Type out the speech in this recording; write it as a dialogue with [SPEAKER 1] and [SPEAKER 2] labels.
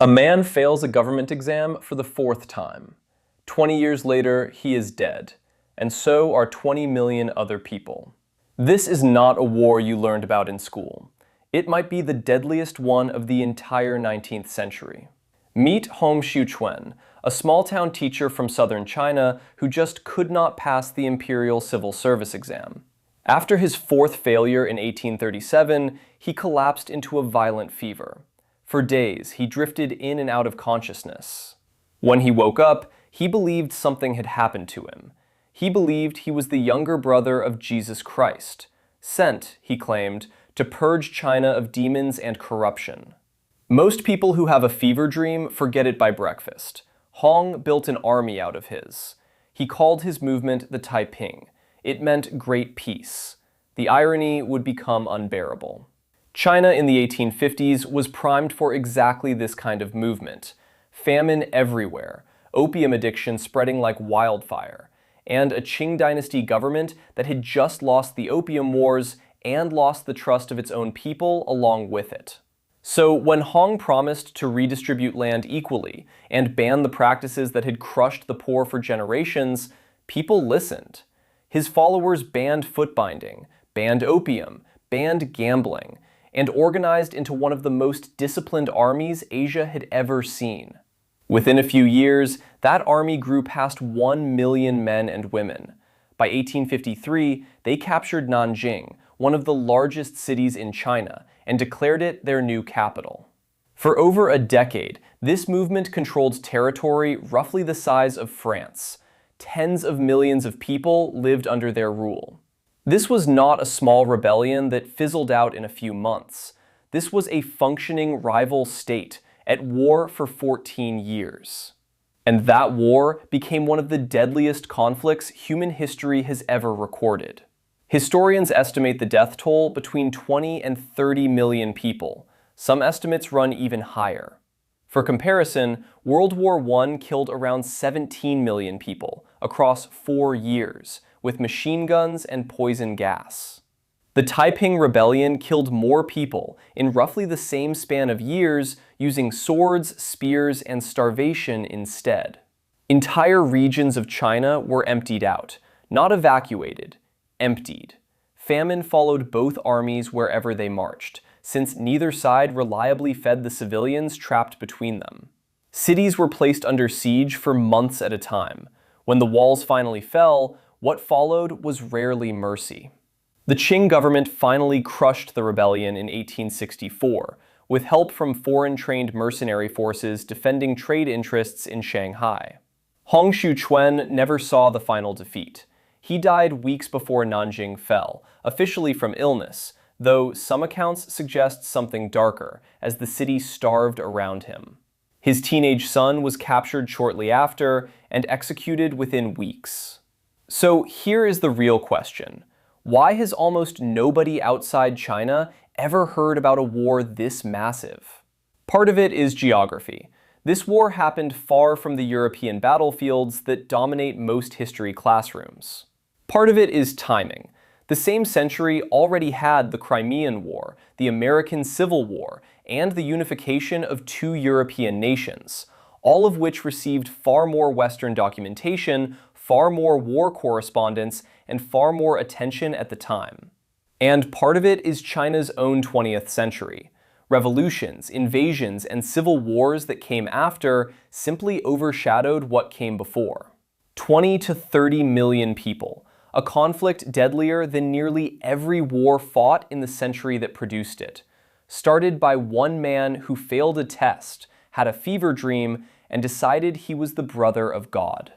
[SPEAKER 1] A man fails a government exam for the fourth time. 20 years later, he is dead, and so are 20 million other people. This is not a war you learned about in school. It might be the deadliest one of the entire 19th century. Meet Hong Xiuquan, a small-town teacher from southern China who just could not pass the imperial civil service exam. After his fourth failure in 1837, he collapsed into a violent fever. For days, he drifted in and out of consciousness. When he woke up, he believed something had happened to him. He believed he was the younger brother of Jesus Christ, sent, he claimed, to purge China of demons and corruption. Most people who have a fever dream forget it by breakfast. Hong built an army out of his. He called his movement the Taiping. It meant great peace. The irony would become unbearable. China in the 1850s was primed for exactly this kind of movement. Famine everywhere, opium addiction spreading like wildfire, and a Qing dynasty government that had just lost the Opium Wars and lost the trust of its own people along with it. So when Hong promised to redistribute land equally and ban the practices that had crushed the poor for generations, people listened. His followers banned foot-binding, banned opium, banned gambling, and organized into one of the most disciplined armies Asia had ever seen. Within a few years, that army grew past 1 million men and women. By 1853, they captured Nanjing, one of the largest cities in China, and declared it their new capital. For over a decade, this movement controlled territory roughly the size of France. Tens of millions of people lived under their rule. This was not a small rebellion that fizzled out in a few months. This was a functioning rival state, at war for 14 years. And that war became one of the deadliest conflicts human history has ever recorded. Historians estimate the death toll between 20 and 30 million people. Some estimates run even higher. For comparison, World War I killed around 17 million people across 4 years, with machine guns and poison gas. The Taiping Rebellion killed more people in roughly the same span of years using swords, spears, and starvation instead. Entire regions of China were emptied out, not evacuated, emptied. Famine followed both armies wherever they marched, since neither side reliably fed the civilians trapped between them. Cities were placed under siege for months at a time. When the walls finally fell, what followed was rarely mercy. The Qing government finally crushed the rebellion in 1864, with help from foreign-trained mercenary forces defending trade interests in Shanghai. Hong Xiuquan never saw the final defeat. He died weeks before Nanjing fell, officially from illness, though some accounts suggest something darker, as the city starved around him. His teenage son was captured shortly after and executed within weeks. So here is the real question. Why has almost nobody outside China ever heard about a war this massive? Part of it is geography. This war happened far from the European battlefields that dominate most history classrooms. Part of it is timing. The same century already had the Crimean War, the American Civil War, and the unification of 2 European nations, all of which received far more Western documentation, far more war correspondence, and far more attention at the time. And part of it is China's own 20th century. Revolutions, invasions, and civil wars that came after simply overshadowed what came before. 20 to 30 million people, a conflict deadlier than nearly every war fought in the century that produced it, started by one man who failed a test, had a fever dream, and decided he was the brother of God.